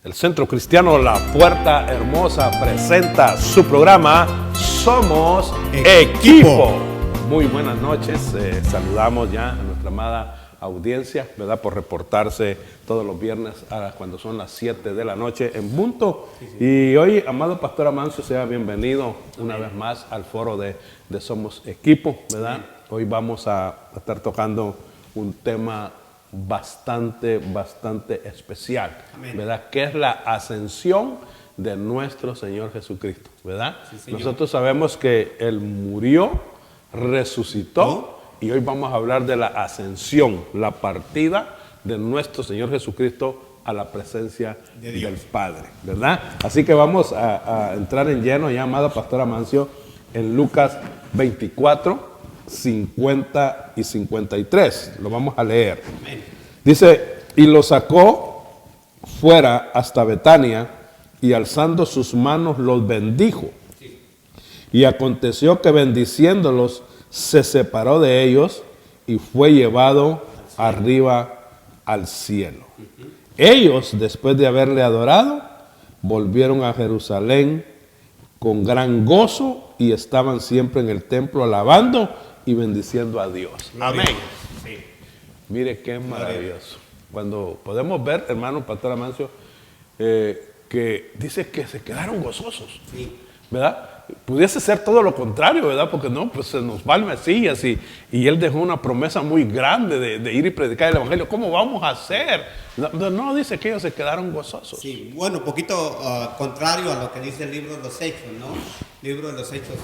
El Centro Cristiano La Puerta Hermosa presenta su programa Somos Equipo. Muy buenas noches, saludamos ya a nuestra amada audiencia, ¿verdad? Por reportarse todos los viernes cuando son las 7 de la noche en punto. Y hoy, amado Pastor Amancio, sea bienvenido una vez más al foro de Somos Equipo, ¿verdad? Hoy vamos a estar tocando un tema bastante especial, Amén. ¿Verdad? Que es la ascensión de nuestro Señor Jesucristo, ¿verdad? Sí, nosotros sabemos que Él murió, resucitó, y hoy vamos a hablar de la ascensión, la partida de nuestro Señor Jesucristo a la presencia del Padre, ¿verdad? Así que vamos a entrar en lleno, ya, amado Pastor Amancio, en Lucas 24, 50 y 53. Lo vamos a leer. Dice: y lo sacó fuera hasta Betania, y alzando sus manos los bendijo. Y aconteció que bendiciéndolos se separó de ellos y fue llevado arriba al cielo. Ellos, después de haberle adorado, volvieron a Jerusalén con gran gozo y estaban siempre en el templo alabando y bendiciendo a Dios. Amén. Sí. Mire qué maravilloso. Cuando podemos ver, hermano Pastor Amancio, que dice que se quedaron gozosos, sí, ¿verdad? Pudiese ser todo lo contrario, ¿verdad? Porque no, pues se nos va el Mesías y Él dejó una promesa muy grande de ir y predicar el Evangelio. ¿Cómo vamos a hacer? No, dice que ellos se quedaron gozosos. Sí, bueno, un poquito contrario a lo que dice el libro de los Hechos, ¿no? El libro de los Hechos,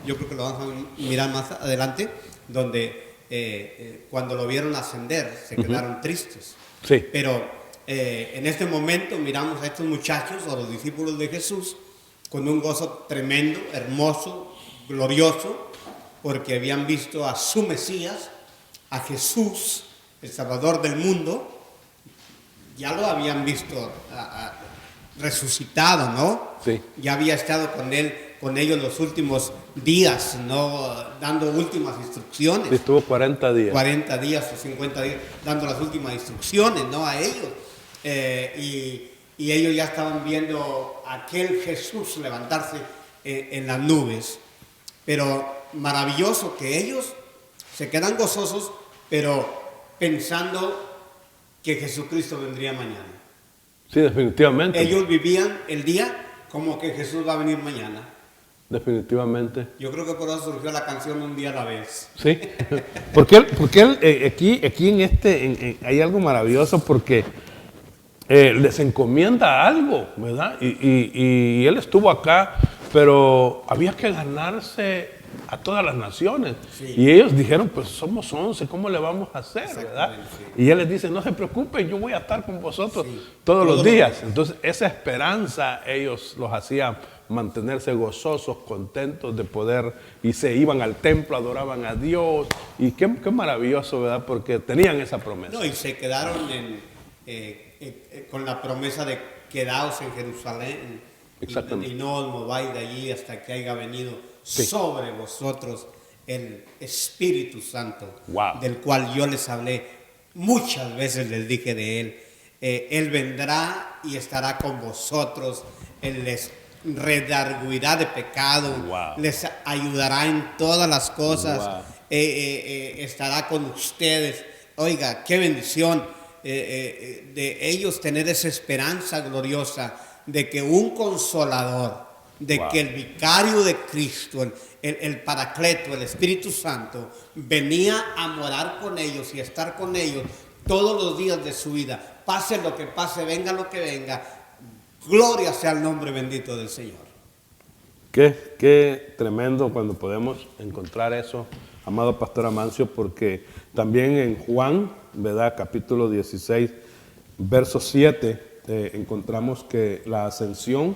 yo creo que lo vamos a mirar más adelante, donde cuando lo vieron ascender se quedaron tristes. Sí. Pero en este momento miramos a estos muchachos, a los discípulos de Jesús, con un gozo tremendo, hermoso, glorioso, porque habían visto a su Mesías, a Jesús, el Salvador del mundo. Ya lo habían visto resucitado, ¿no? Sí. Ya había estado con ellos los últimos días, ¿no? Dando últimas instrucciones. Sí, estuvo 40 días. 40 días o 50 días, dando las últimas instrucciones, ¿no? A ellos. Y ellos ya estaban viendo a aquel Jesús levantarse en las nubes. Pero maravilloso que ellos se quedan gozosos, pero pensando que Jesucristo vendría mañana. Sí, definitivamente. Ellos vivían el día como que Jesús va a venir mañana. Definitivamente. Yo creo que por eso surgió la canción Un día a la vez. Sí, porque él aquí hay algo maravilloso, porque les encomienda algo, ¿verdad? Y él estuvo acá, pero había que ganarse a todas las naciones. Sí. Y ellos dijeron, pues somos 11, ¿cómo le vamos a hacer, verdad? Sí. Y él les dice, no se preocupen, yo voy a estar con vosotros todos los días. Entonces, esa esperanza ellos los hacía mantenerse gozosos, contentos de poder, y se iban al templo, adoraban a Dios. Y qué maravilloso, ¿verdad? Porque tenían esa promesa. No, y se quedaron con la promesa de quedaos en Jerusalén y no os mováis de allí hasta que haya venido sobre vosotros el Espíritu Santo, del cual yo les hablé muchas veces, les dije de Él. Él vendrá y estará con vosotros, Él les redarguirá de pecado, les ayudará en todas las cosas, estará con ustedes. Oiga, qué bendición de ellos tener esa esperanza gloriosa de que un consolador, de que el vicario de Cristo, el Paracleto, el Espíritu Santo, venía a morar con ellos y a estar con ellos todos los días de su vida. Pase lo que pase, venga lo que venga, gloria sea el nombre bendito del Señor. Qué tremendo cuando podemos encontrar eso, amado Pastor Amancio, porque también en Juan, ¿verdad? Capítulo 16, verso 7, encontramos que la ascensión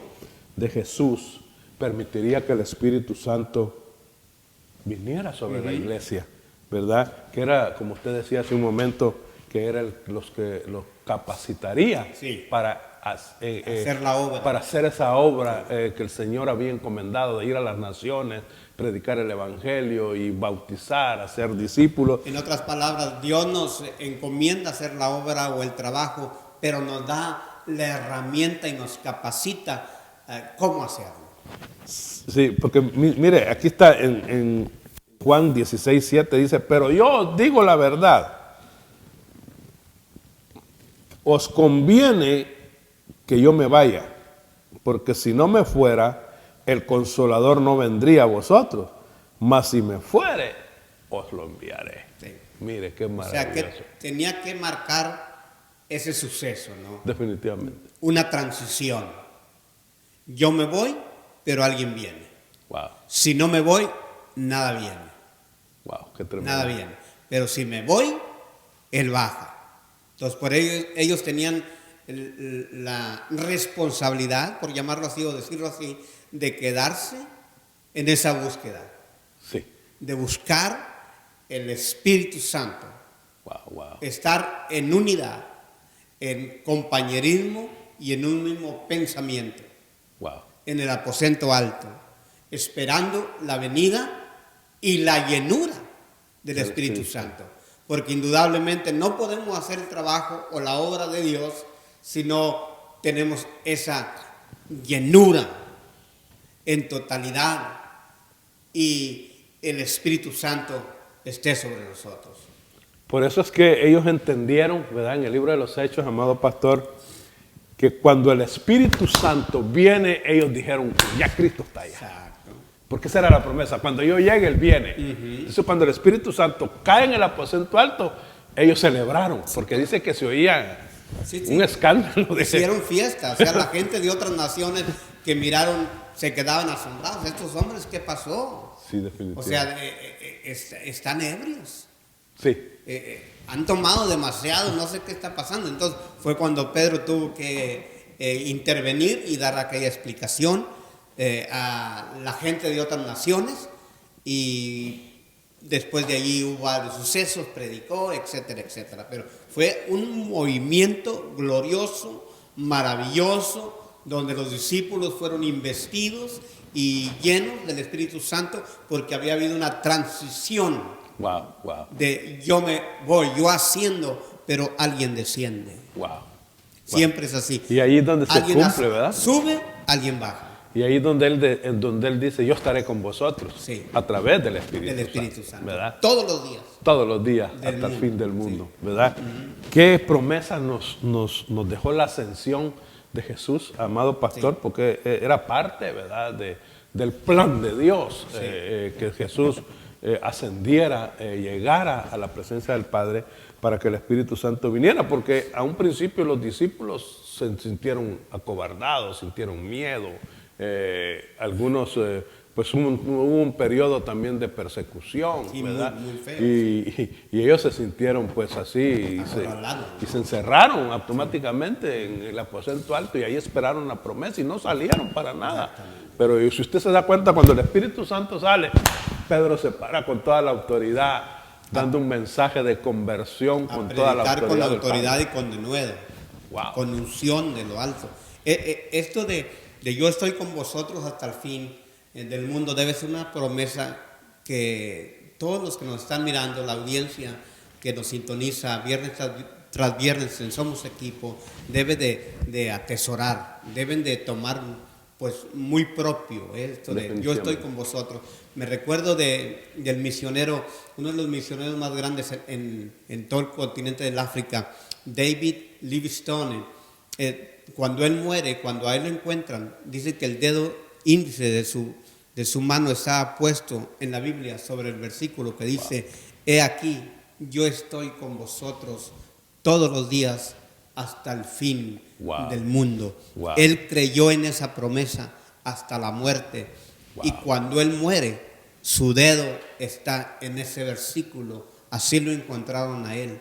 de Jesús permitiría que el Espíritu Santo viniera sobre la iglesia, ¿verdad? Que era, como usted decía hace un momento, que era los que los capacitaría para hacer la obra. Para hacer esa obra que el Señor había encomendado, de ir a las naciones, predicar el Evangelio y bautizar, hacer discípulos. En otras palabras, Dios nos encomienda hacer la obra o el trabajo, pero nos da la herramienta y nos capacita cómo hacerlo. Sí, porque mire, aquí está en Juan 16:7 dice, pero yo digo la verdad, os conviene que yo me vaya, porque si no me fuera, el Consolador no vendría a vosotros, mas si me fuere, os lo enviaré. Sí. Mire, qué maravilloso. O sea, que tenía que marcar ese suceso, ¿no? Definitivamente. Una transición. Yo me voy, pero alguien viene. Wow. Si no me voy, nada viene. Wow, qué tremendo. Nada viene. Pero si me voy, él baja. Entonces, por ellos tenían la responsabilidad, por llamarlo así o decirlo así, de quedarse en esa búsqueda. Sí. De buscar el Espíritu Santo. Wow, wow. Estar en unidad, en compañerismo y en un mismo pensamiento. Wow. En el aposento alto, esperando la venida y la llenura del Espíritu Santo. Porque indudablemente no podemos hacer el trabajo o la obra de Dios si no tenemos esa llenura en totalidad y el Espíritu Santo esté sobre nosotros. Por eso es que ellos entendieron, ¿verdad? En el libro de los Hechos, amado pastor, que cuando el Espíritu Santo viene, ellos dijeron, ya Cristo está allá. Exacto. Porque esa era la promesa. Cuando yo llegue, Él viene. Entonces, cuando el Espíritu Santo cae en el aposento alto, ellos celebraron, porque dice que se oía un escándalo. Hicieron fiestas, o sea, la gente de otras naciones que miraron, se quedaban asombrados. Estos hombres, ¿qué pasó? Sí, definitivamente. O sea, están ebrios. Sí. Han tomado demasiado, no sé qué está pasando. Entonces fue cuando Pedro tuvo que intervenir y dar aquella explicación a la gente de otras naciones, y después de allí hubo varios sucesos, predicó, etcétera, etcétera. Pero fue un movimiento glorioso, maravilloso, donde los discípulos fueron investidos y llenos del Espíritu Santo, porque había habido una transición. Wow, wow. De yo me voy, yo asciendo, pero alguien desciende. Wow. Siempre es así. Y ahí es donde se alguien cumple, ¿verdad? Sube, alguien baja. Y ahí es donde él dice, yo estaré con vosotros. Sí. A través del Espíritu, Del Espíritu Santo. ¿verdad? Todos los días. Todos los días, Del hasta el mundo. fin del mundo, Sí. ¿verdad? ¿Qué promesa nos dejó la ascensión de Jesús, amado pastor? Sí. Porque era parte, ¿verdad?, del plan de Dios, Sí. que Jesús ascendiera, llegara a la presencia del Padre para que el Espíritu Santo viniera, porque a un principio los discípulos se sintieron acobardados, sintieron miedo, algunos, pues hubo un periodo también de persecución, Sí, ¿verdad? muy feo, Y ellos se sintieron pues así y se encerraron automáticamente en el aposento alto, y ahí esperaron la promesa y no salieron para nada. Pero si usted se da cuenta, cuando el Espíritu Santo sale, Pedro se para con toda la autoridad, dando un mensaje de conversión con toda la autoridad. Con la autoridad y con denuedo. Wow. Con unción de lo alto. Esto de yo estoy con vosotros hasta el fin del mundo debe ser una promesa que todos los que nos están mirando, la audiencia que nos sintoniza viernes tras viernes en Somos Equipo, debe de atesorar, deben de tomar pues muy propio esto de yo estoy con vosotros. Me recuerdo del misionero, uno de los misioneros más grandes en todo el continente del África, David Livingstone. Cuando él muere, cuando a él lo encuentran, dice que el dedo índice de su mano está puesto en la Biblia sobre el versículo que dice, he aquí, yo estoy con vosotros todos los días hasta el fin del mundo. Él creyó en esa promesa hasta la muerte. Y cuando él muere, su dedo está en ese versículo. Así lo encontraron a él.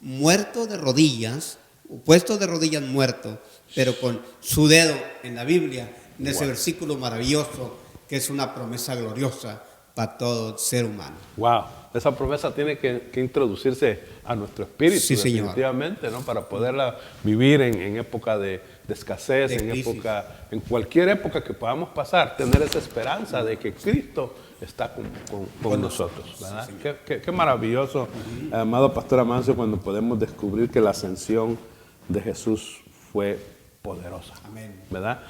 Muerto de rodillas, puesto de rodillas muerto, pero con su dedo en la Biblia, en ese versículo maravilloso, que es una promesa gloriosa para todo ser humano. Wow, esa promesa tiene que introducirse a nuestro espíritu, sí, definitivamente, ¿no? Para poderla vivir en época de escasez, en cualquier época que podamos pasar, tener esa esperanza de que Cristo está con nosotros, ¿verdad? Sí, qué maravilloso, amado Pastor Amancio, cuando podemos descubrir que la ascensión de Jesús fue poderosa. Amén. ¿Verdad?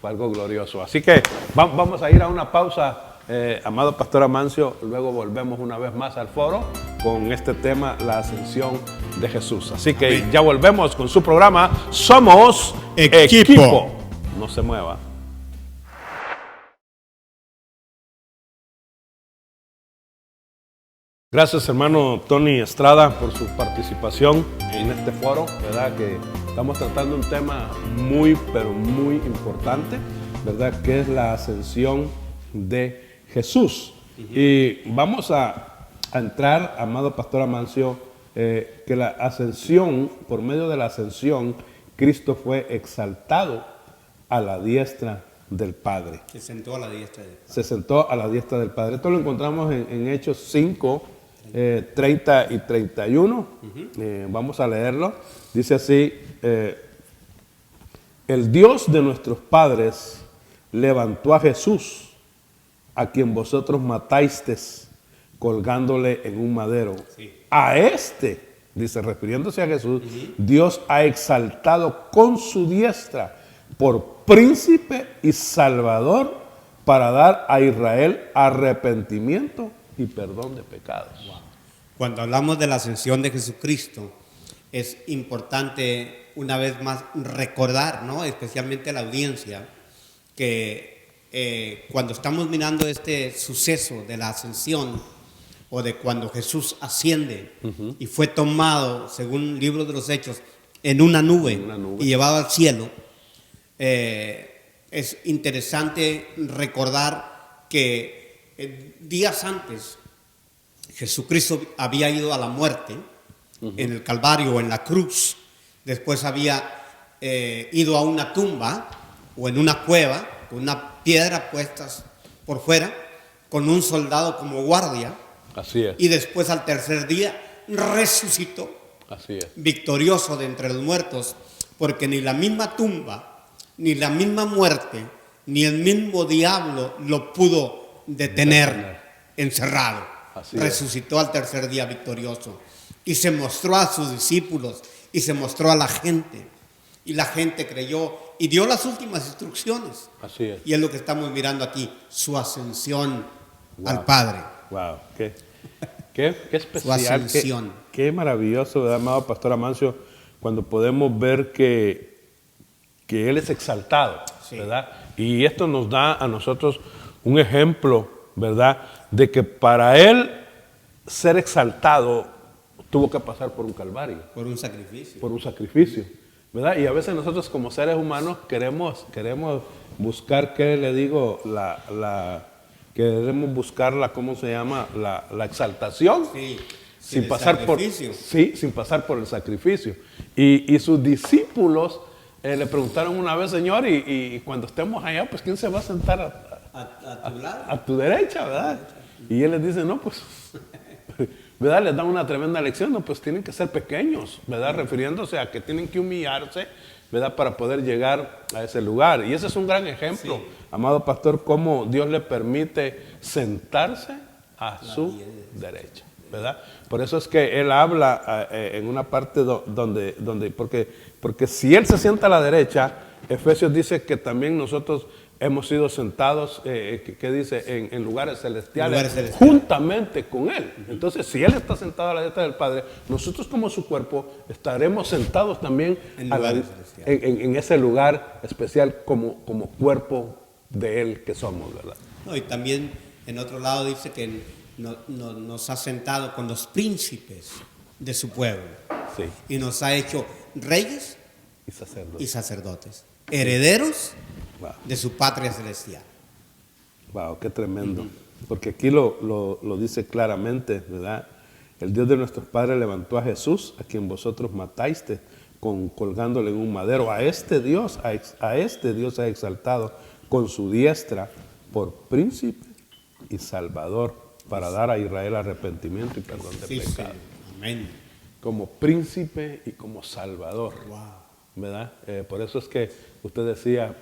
Fue algo glorioso. Así que vamos a ir a una pausa, amado Pastor Amancio. Luego volvemos una vez más al foro con este tema, la ascensión de Jesús. Así que amén. Ya volvemos con su programa Somos Equipo. No se mueva. Gracias, hermano Tony Estrada, por su participación en este foro, ¿verdad? Que estamos tratando un tema muy, pero muy importante, ¿verdad? Que es la ascensión de Jesús. Y vamos a entrar, amado Pastor Amancio, que la ascensión, por medio de la ascensión, Cristo fue exaltado a la diestra del Padre. Se sentó a la diestra del Padre. Se sentó a la diestra del Padre. Esto lo encontramos en Hechos 5, 30 y 31. Vamos a leerlo. Dice así: el Dios de nuestros padres levantó a Jesús, a quien vosotros matasteis colgándole en un madero. Sí. A este, dice, refiriéndose a Jesús, Dios ha exaltado con su diestra por príncipe y salvador para dar a Israel arrepentimiento y perdón de pecados. Wow. Cuando hablamos de la ascensión de Jesucristo, es importante una vez más recordar, ¿no? Especialmente a la audiencia, que cuando estamos mirando este suceso de la ascensión, o de cuando Jesús asciende y fue tomado, según el libro de los Hechos, en una nube y llevado al cielo, es interesante recordar que días antes Jesucristo había ido a la muerte en el Calvario o en la cruz. Después había ido a una tumba o en una cueva con una piedra puestas por fuera, con un soldado como guardia. Así es. Y después al tercer día resucitó. Así es. Victorioso de entre los muertos, porque ni la misma tumba, ni la misma muerte, ni el mismo diablo lo pudo detener encerrado. Así resucitó al tercer día victorioso y se mostró a sus discípulos y se mostró a la gente, y la gente creyó y dio las últimas instrucciones. Así es. Y es lo que estamos mirando aquí, su ascensión al Padre. Wow, qué especial, su ascensión. Qué maravilloso, ¿verdad, amado Pastor Amancio, cuando podemos ver que Él es exaltado, sí, ¿verdad? Y esto nos da a nosotros un ejemplo, ¿verdad?, de que para Él ser exaltado tuvo que pasar por un calvario. Por un sacrificio. Por un sacrificio, ¿verdad? Y a veces nosotros como seres humanos queremos buscar, ¿qué le digo? Queremos buscar ¿cómo se llama? La exaltación. Sí, sin pasar por el sacrificio. Y sus discípulos le preguntaron una vez: Señor, y cuando estemos allá, pues ¿quién se va a sentar a tu lado? A tu derecha, ¿verdad? Y Él les dice: no, pues, ¿verdad? Les dan una tremenda lección, no, pues tienen que ser pequeños, ¿verdad? Refiriéndose a que tienen que humillarse, ¿verdad?, para poder llegar a ese lugar. Y ese es un gran ejemplo, sí, amado pastor, cómo Dios le permite sentarse a su derecha, ¿verdad? Por eso es que Él habla en una parte porque si Él se sienta a la derecha, Efesios dice que también nosotros hemos sido sentados, ¿qué dice? En lugares celestiales, juntamente con Él. Entonces, si Él está sentado a la diestra del Padre, nosotros como su cuerpo estaremos sentados también en ese lugar especial como cuerpo de Él que somos, ¿verdad? No, y también en otro lado dice que nos ha sentado con los príncipes de su pueblo. Sí. Y nos ha hecho reyes y sacerdotes, herederos, wow, de su patria celestial. Wow, qué tremendo. Porque aquí lo dice claramente, ¿verdad? El Dios de nuestros padres levantó a Jesús, a quien vosotros mataste, colgándole en un madero. A este Dios ha exaltado con su diestra por príncipe y salvador, para dar a Israel arrepentimiento y perdón de pecados. Sí. Amén. Como príncipe y como salvador. Wow. ¿Verdad? Por eso es que usted decía,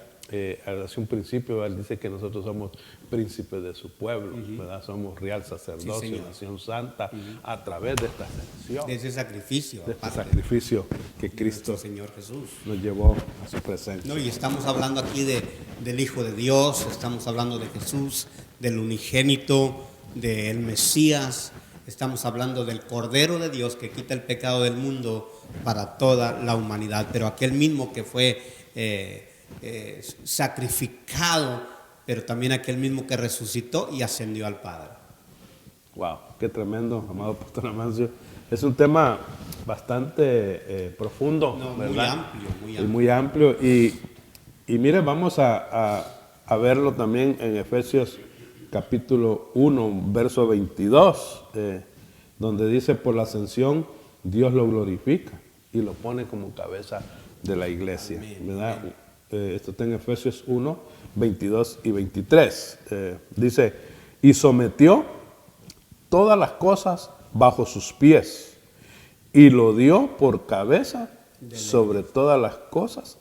hace un principio, él dice que nosotros somos príncipes de su pueblo, ¿verdad? Somos real sacerdocio, nación santa, a través de esta ascensión. De ese sacrificio. De este sacrificio que Cristo Señor Jesús nos llevó a su presencia. No, y estamos hablando aquí del Hijo de Dios, estamos hablando de Jesús, del unigénito, del Mesías, estamos hablando del Cordero de Dios que quita el pecado del mundo para toda la humanidad, pero aquel mismo que fue sacrificado, pero también aquel mismo que resucitó y ascendió al Padre. Wow, qué tremendo, amado Pastor Amancio. Es un tema bastante profundo, ¿verdad? Muy amplio. Y mire, vamos a verlo también en Efesios capítulo 1, verso 22, donde dice, por la ascensión Dios lo glorifica y lo pone como cabeza de la iglesia. Amén, ¿verdad? Esto está en Efesios 1, 22 y 23. Dice, y sometió todas las cosas bajo sus pies y lo dio por cabeza sobre todas las cosas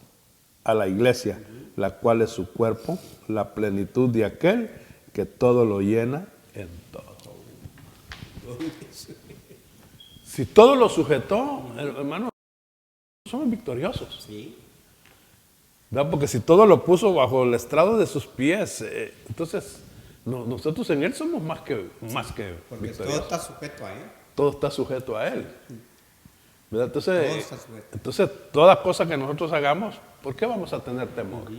a la iglesia, la cual es su cuerpo, la plenitud de aquel que todo lo llena en todo. Si todo lo sujetó, hermano, somos victoriosos. Sí. ¿Verdad? Porque si todo lo puso bajo el estrado de sus pies, entonces nosotros en Él somos más que porque victoriosos. Todo está sujeto a Él. Todo está sujeto a Él. ¿Verdad? Todo está sujeto. Entonces, todas cosas que nosotros hagamos, ¿por qué vamos a tener temor?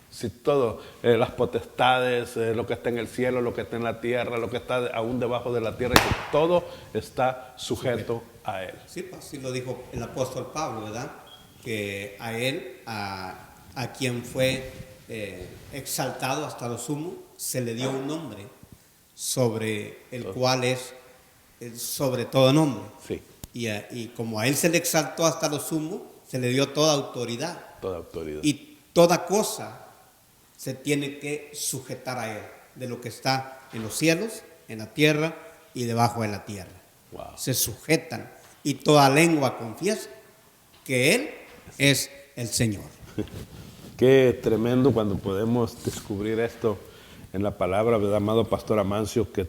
Si todo, las potestades, lo que está en el cielo, lo que está en la tierra, lo que está aún debajo de la tierra, que todo está sujeto a Él. Sí, pues sí lo dijo el apóstol Pablo, ¿verdad? Que a Él, a quien fue exaltado hasta lo sumo, se le dio un nombre sobre el cual es sobre todo nombre. Sí. Y como a Él se le exaltó hasta lo sumo, se le dio toda autoridad. Toda autoridad. Y toda cosa se tiene que sujetar a Él, de lo que está en los cielos, en la tierra y debajo de la tierra. Wow. Se sujetan y toda lengua confiesa que Él es el Señor. Qué tremendo cuando podemos descubrir esto en la palabra, ¿verdad, amado Pastor Amancio? Que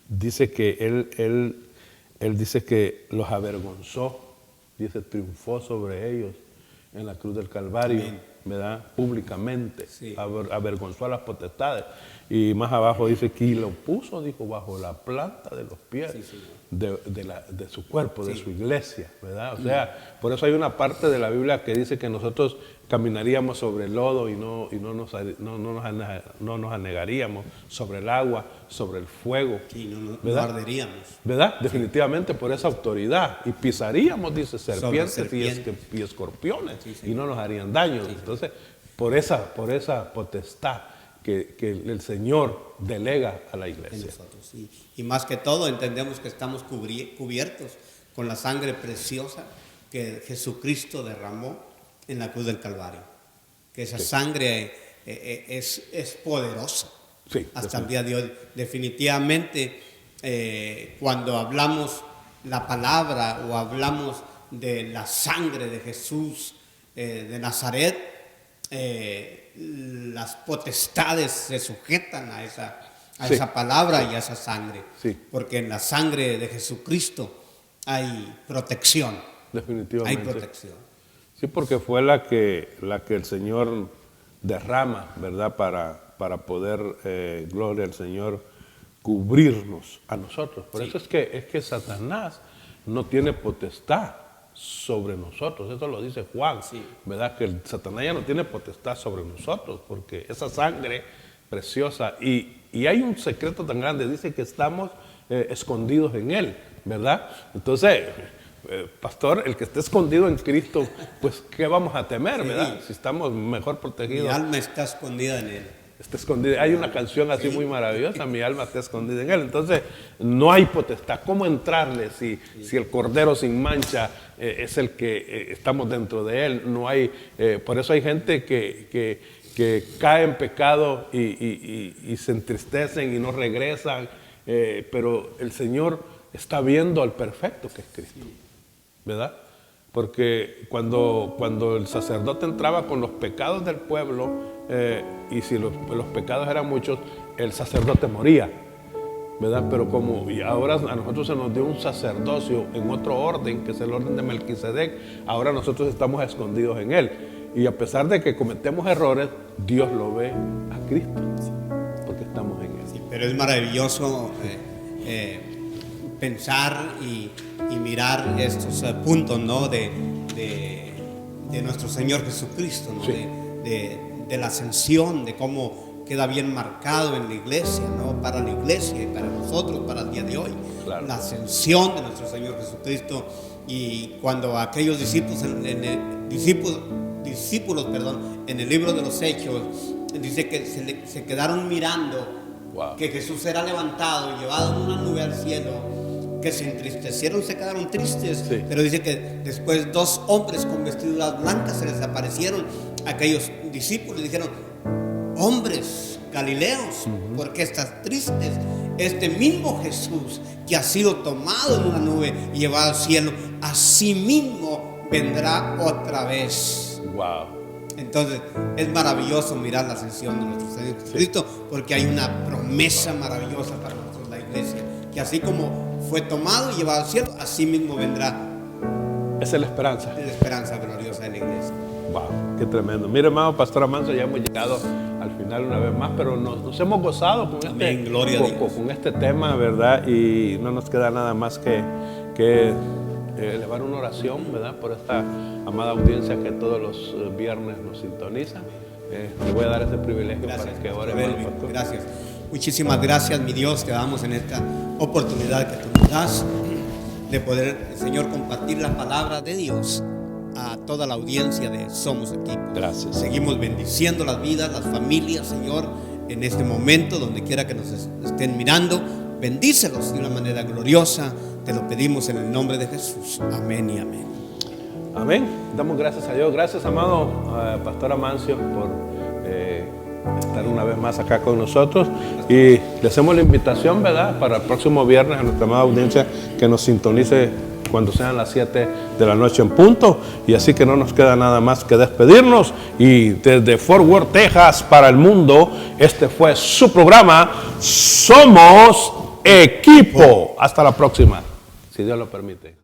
dice que él dice que los avergonzó, dice, triunfó sobre ellos en la cruz del Calvario. Amén. ¿Verdad? Públicamente, sí. Avergonzó a las potestades. Y más abajo dice que lo puso, dijo, bajo la planta de los pies, sí, de su cuerpo, sí, de su iglesia, ¿verdad? O sea, por eso hay una parte de la Biblia que dice que nosotros caminaríamos sobre el lodo y no nos anegaríamos, sobre el agua, sobre el fuego. Sí, no arderíamos. ¿Verdad? Sí. Definitivamente por esa autoridad. Y pisaríamos, dice, serpientes y escorpiones, sí, y no nos harían daño. Sí. Entonces, por esa potestad que el Señor delega a la iglesia. En nosotros, sí. Y más que todo entendemos que estamos cubiertos con la sangre preciosa que Jesucristo derramó en la cruz del Calvario. Que esa, sí, sangre es poderosa. Sí, hasta el día de hoy. Definitivamente, cuando hablamos la palabra o hablamos de la sangre de Jesús de Nazaret, las potestades se sujetan a sí, esa palabra y a esa sangre. Sí. Porque en la sangre de Jesucristo hay protección. Definitivamente. Hay protección. Sí, porque fue la que el Señor derrama, ¿verdad? Para poder, gloria al Señor, cubrirnos a nosotros. Por sí, eso es que Satanás no tiene potestad sobre nosotros. Eso lo dice Juan, sí, ¿verdad? Que Satanás ya no tiene potestad sobre nosotros, porque esa sangre preciosa, y hay un secreto tan grande, dice que estamos escondidos en Él, ¿verdad? Entonces, pastor, el que esté escondido en Cristo, pues, ¿qué vamos a temer, sí, verdad? Si estamos mejor protegidos. Mi alma está escondida en Él. Está escondida. Hay una canción así, sí, muy maravillosa, mi alma está escondida en Él. Entonces, no hay potestad. ¿Cómo entrarle si el Cordero sin mancha es el que estamos dentro de Él? No hay, por eso hay gente que cae en pecado y se entristecen y no regresan, pero el Señor está viendo al perfecto que es Cristo, ¿verdad? Porque cuando el sacerdote entraba con los pecados del pueblo, y si los pecados eran muchos, el sacerdote moría, ¿verdad? Pero y ahora a nosotros se nos dio un sacerdocio en otro orden, que es el orden de Melquisedec, ahora nosotros estamos escondidos en él. Y a pesar de que cometemos errores, Dios lo ve a Cristo, porque estamos en él. Sí, pero es maravilloso pensar y mirar estos puntos, ¿no? de nuestro Señor Jesucristo, ¿no? Sí. De la ascensión, de cómo queda bien marcado en la iglesia, ¿no? Para la iglesia y para nosotros, para el día de hoy. Claro. La ascensión de nuestro Señor Jesucristo. Y cuando aquellos discípulos en el libro de los Hechos, dice que se quedaron mirando, wow, que Jesús era levantado y llevado en una nube al cielo, que se entristecieron, se quedaron tristes. Sí. Pero dice que después 2 hombres con vestiduras blancas se les aparecieron a aquellos discípulos y dijeron: hombres galileos, ¿por qué estás tristes? Este mismo Jesús que ha sido tomado en una nube y llevado al cielo, así mismo vendrá otra vez. Wow. Entonces es maravilloso mirar la ascensión de nuestro Señor Jesucristo, porque hay una promesa maravillosa para nosotros, la iglesia, que así como fue tomado y llevado al cielo, así mismo vendrá. Esa es la esperanza. Es la esperanza gloriosa de la iglesia. Wow, qué tremendo. Mire, hermano Pastor Amancio, ya hemos llegado al final una vez más, pero nos hemos gozado con este tema, ¿verdad? Y no nos queda nada más que elevar una oración, ¿verdad? Por esta amada audiencia que todos los viernes nos sintoniza. Le voy a dar ese privilegio. Gracias, para que ore. Gracias. Muchísimas gracias, mi Dios, que damos en esta oportunidad que tú nos das de poder, Señor, compartir la palabra de Dios a toda la audiencia de Somos Equipo. Gracias. Seguimos bendiciendo las vidas, las familias, Señor, en este momento, donde quiera que nos estén mirando. Bendícelos de una manera gloriosa. Te lo pedimos en el nombre de Jesús. Amén y amén. Amén. Damos gracias a Dios. Gracias, amado Pastor Amancio, por estar una vez más acá con nosotros. Y le hacemos la invitación, ¿verdad?, para el próximo viernes a nuestra amada audiencia que nos sintonice cuando sean las 7 de la noche en punto. Y así que no nos queda nada más que despedirnos. Y desde Fort Worth, Texas, para el mundo, este fue su programa Somos Equipo. Hasta la próxima, si Dios lo permite.